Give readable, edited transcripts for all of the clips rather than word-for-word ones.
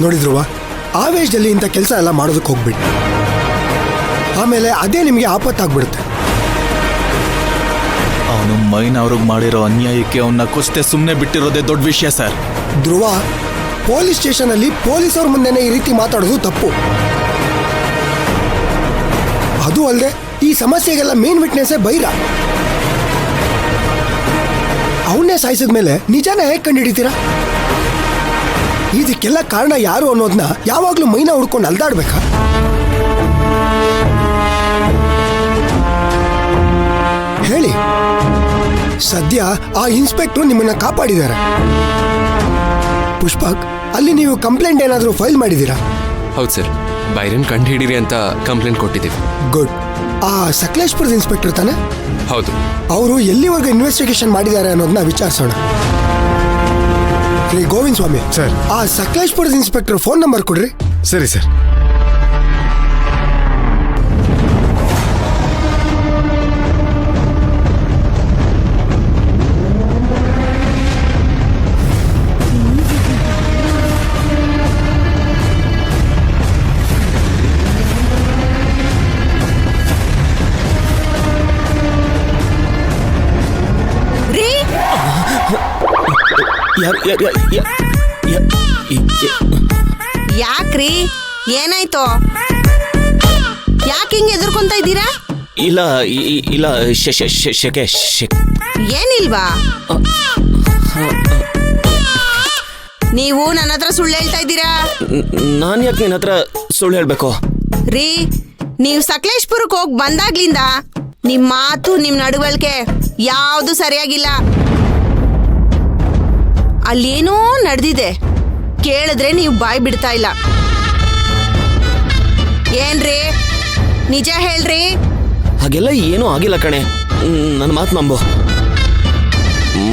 ನೋಡಿದ್ರುವ ಆವೇಶದಲ್ಲಿ ಇಂಥ ಕೆಲಸ ಎಲ್ಲ ಮಾಡೋದಕ್ಕೆ ಹೋಗ್ಬಿಡಿ, ಆಮೇಲೆ ಅದೇ ನಿಮಗೆ ಆಪತ್ತಾಗ್ಬಿಡುತ್ತೆ. ಅವನು ಮೈನ್ ಅವ್ರಿಗೆ ಮಾಡಿರೋ ಅನ್ಯಾಯಕ್ಕೆ ಅವನ್ನ ಕುಸ್ತೆ ಸುಮ್ಮನೆ ಬಿಟ್ಟಿರೋದೇ ದೊಡ್ಡ ವಿಷಯ ಸರ್. ಧ್ರುವ, ಪೊಲೀಸ್ ಸ್ಟೇಷನ್ ಅಲ್ಲಿ ಪೊಲೀಸವ್ರ ಮುಂದೆನೆ ಈ ರೀತಿ ಮಾತಾಡೋದು ತಪ್ಪು. ಅದು ಅಲ್ಲದೆ ಈ ಸಮಸ್ಯೆಗೆಲ್ಲ ಮೇನ್ ವಿಟ್ನೆಸ್ಸೇ ಬೈರ. ಅವನ್ನೇ ಸಾಯಿಸಿದ ಮೇಲೆ ನಿಜಾನ ಹೇಗೆ ಕಂಡುಹಿಡಿತೀರಾ? ಇದಕ್ಕೆಲ್ಲ ಕಾರಣ ಯಾರು ಅನ್ನೋದನ್ನ ಯಾವಾಗ್ಲೂ ಮೈನ ಹುಡ್ಕೊಂಡು ಅಲ್ದಾಡ್ಬೇಕಾ? ಹೇಳಿ. ಸದ್ಯ ಆ ಇನ್ಸ್ಪೆಕ್ಟರ್ ನಿಮ್ಮನ್ನ ಕಾಪಾಡಿದ್ದಾರೆ. ಪುಷ್ಪಕ್, ಅಲ್ಲಿ ನೀವು ಕಂಪ್ಲೇಂಟ್ ಏನಾದರೂ ಫೈಲ್ ಮಾಡಿದ್ದೀರಾ? ಹೌದು ಸರ್, ಬೈರನ್ ಕಂಡು ಹಿಡೀರಿ ಅಂತ ಕಂಪ್ಲೇಂಟ್ ಕೊಟ್ಟಿದ್ದೀವಿ. ಗುಡ್. ಆ ಸಕಲೇಶ್ಪುರದ ಇನ್ಸ್ಪೆಕ್ಟರ್ ತಾನೆ? ಹೌದು. ಅವರು ಎಲ್ಲಿವರೆಗೂ ಇನ್ವೆಸ್ಟಿಗೇಷನ್ ಮಾಡಿದ್ದಾರೆ ಅನ್ನೋದನ್ನ ವಿಚಾರಿಸೋಣ. ರೀ ಗೋವಿಂದ ಸ್ವಾಮಿ ಸರ್, ಆ ಸಕಲೇಶ್ಪುರದ ಇನ್ಸ್ಪೆಕ್ಟರ್ ಫೋನ್ ನಂಬರ್ ಕೊಡ್ರಿ. ಸರಿ ಸರ್. ಯಾಕ್ರಿ, ಏನಾಯ್ತು? ಯಾಕೆ ಹಿಂಗೆ ಎದುರ್ಕೊಂತ ಇದ್ದೀರಾ? ಇಲ್ಲ ಇಲ್ಲ, ಏನಿಲ್ವಾ? ನೀವು ನನ್ನ ಹತ್ರ ಸುಳ್ಳು ಹೇಳ್ತಾ ಇದ್ದೀರಾ? ನಾನು ಯಾಕೆ ನಿನ್ನ ಹತ್ರ ಸುಳ್ಳು ಹೇಳ್ಬೇಕು? ರೀ, ನೀವು ಸಕಲೇಶ್ಪುರಕ್ಕೆ ಹೋಗಿ ಬಂದಾಗ್ಲಿಂದ ನಿಮ್ ಮಾತು ನಿಮ್ ನಡವಳಿಕೆ ಯಾವುದು ಸರಿಯಾಗಿಲ್ಲ. ಅಲ್ಲೇನೋ ನಡೆದಿದೆ, ಕೇಳಿದ್ರೆ ನೀವು ಬಾಯ್ ಬಿಡ್ತಾ ಇಲ್ಲ. ಏನ್ರಿ, ನಿಜ ಹೇಳ್ರಿ. ಹಾಗೆಲ್ಲ ಏನೂ ಆಗಿಲ್ಲ ಕಣೆ, ನನ್ನ ಮಾತು ನಂಬು.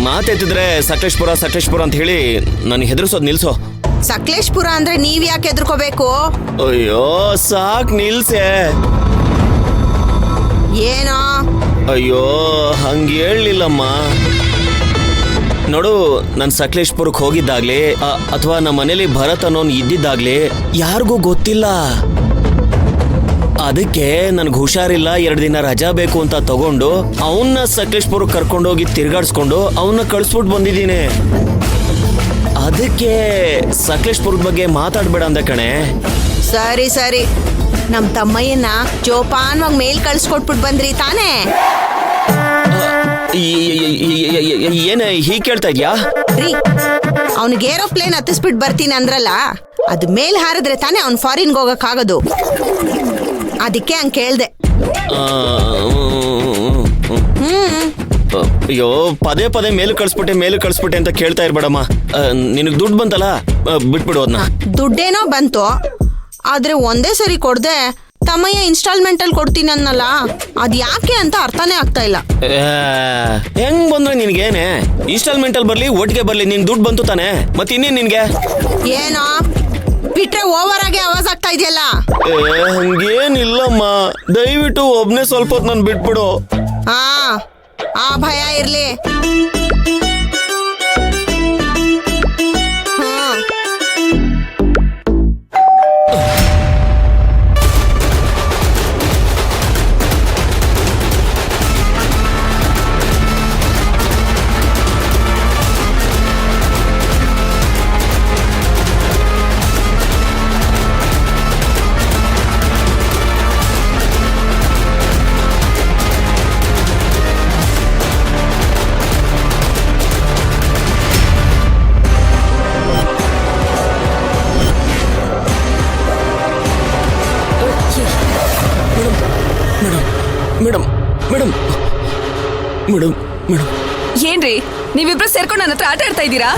ಮಾತೆತ್ತಿದ್ರೆ ಸಕಲೇಶ್ಪುರ ಅಂತ ಹೇಳಿ ನನಗೆ ಹೆದರ್ಸೋದು ನಿಲ್ಸೋ. ಸಕಲೇಶ್ಪುರ ಅಂದ್ರೆ ನೀವ್ ಯಾಕೆ ಹೆದರ್ಕೋಬೇಕು? ಅಯ್ಯೋ ಸಾಕ್ ನಿಲ್ಸೆ. ಏನೋ? ಅಯ್ಯೋ ಹಂಗೆ ಹೇಳಲಿಲ್ಲಮ್ಮ. ನೋಡು, ನಾನು ಸಕಲೇಶ್ಪುರಕ್ಕೆ ಹೋಗಿದ್ದಾಗ್ಲಿ ಅಥವಾ ನಮ್ಮ ಮನೇಲಿ ಭರತ್ ಅನ್ನೋನು ಇದ್ದಿದ್ದಾಗ್ಲಿ ಯಾರಿಗೂ ಗೊತ್ತಿಲ್ಲ. ಅದಕ್ಕೆ ನನ್ಗೆ ಹುಷಾರಿಲ್ಲ, 2 ದಿನ ರಜಾ ಬೇಕು ಅಂತ ತಗೊಂಡು ಅವನ್ನ ಸಕಲೇಶ್ಪುರಕ್ಕೆ ಕರ್ಕೊಂಡೋಗಿ ತಿರ್ಗಾಡ್ಸ್ಕೊಂಡು ಅವನ್ನ ಕಳಿಸ್ಬಿಟ್ಟು ಬಂದಿದ್ದೀನಿ. ಅದಕ್ಕೆ ಸಕಲೇಶ್ಪುರದ ಬಗ್ಗೆ ಮಾತಾಡ್ಬೇಡ ಅಂದ ಕಣೆ. ಸರಿ ಸರಿ, ನಮ್ ತಮ್ಮಯ್ಯನ ಜೋಪಾನ್ವಾಗಿ ಮೇಲ್ ಕಳ್ಸ್ಕೊಟ್ಬಿಟ್ಟು ಬಂದ್ರಿ ತಾನೇ? ಏನ ಹೀಗೆ ಕೇಳ್ತಾ ಇದ್ಯಾ? ರೀ, ಅವನಿಗೆ ಏರೋಪ್ಲೇನ್ ಹತ್ತಿಸ್ಬಿಟ್ಟು ಬರ್ತೀನಿ ಅಂದ್ರಲ್ಲ, ಅದು ಮೇಲ್ ಹಾರಿದ್ರೆ ತಾನೇ ಅವ್ನು ಫಾರಿನ್ಗೆ ಹೋಗಕ್ಕಾಗೋದು. ಅದಕ್ಕೆ ಹಂಗೆ ಕೇಳ್ದೆ. ಅಯ್ಯೋ ಪದೇ ಮೇಲೆ ಕಳಿಸ್ಬಿಟ್ಟೆ ಅಂತ ಕೇಳ್ತಾ ಇರ್ಬೇಡಮ್ಮ. ನಿನಗೆ ದುಡ್ಡು ಬಂತಲ್ಲ, ಬಿಟ್ಬಿಡು ಅದನ್ನ. ದುಡ್ಡೇನೋ ಬಂತು, ಆದ್ರೆ ಒಂದೇ ಸರಿ ಕೊಡ್ದೆ ತಮ್ಮಯ್ಯ ಇನ್ಸ್ಟಾಲ್ಮೆಂಟ್ ಅಲ್ಲಿ ಕೊಡ್ತೀನಿ ಅನ್ನಲ್ಲ, ಅದ್ ಯಾಕೆ ಅಂತ ಅರ್ಥನೇ ಆಗ್ತಾ ಇಲ್ಲ. ಹೆಂಗ್ ಬಂದ್ರೆ ನಿನ್ಗೇನೆ? ಇನ್ಸ್ಟಾಲ್ಮೆಂಟ್ ಅಲ್ಲಿ ಬರ್ಲಿ ಒಟ್ಟಿಗೆ ಬರ್ಲಿ, ನಿನ್ ದುಡ್ಡು ಬಂತು ತಾನೆ, ಮತ್ತೆ ಇನ್ನೇನ್ ನಿನ್ಗೆ? ಏನೋ ಬಿಟ್ರೆ ಓವರ್ ಆಗಿ ಆವಾಜ್ ಆಗ್ತಾ ಇದೆಯಲ್ಲ. ಹಂಗೇನಿಲ್ಲಮ್ಮ, ದಯವಿಟ್ಟು ಒಬ್ನೇ ಸ್ವಲ್ಪ ಹೊತ್ತು ನನ್ ಬಿಟ್ಬಿಡು. ಹಾ, ಆ ಭಯ ಇರ್ಲಿ. ಮೇಡಮ್ ಮೇಡಮ್ ಮೇಡಮ್ ಮೇಡಮ್ ಏನ್ರಿ ನೀವಿಬ್ರು ಸೇರ್ಕೊಂಡು ನನ್ನ ಹತ್ರ ಆಟ ಆಡ್ತಾ ಇದ್ದೀರಾ?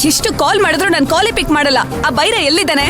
ಎಷ್ಟು ಕಾಲ್ ಮಾಡಿದ್ರು ನಾನು ಕಾಲೇ ಪಿಕ್ ಮಾಡಲ್ಲ. ಆ ಬೈರ ಎಲ್ಲಿದ್ದಾನೆ?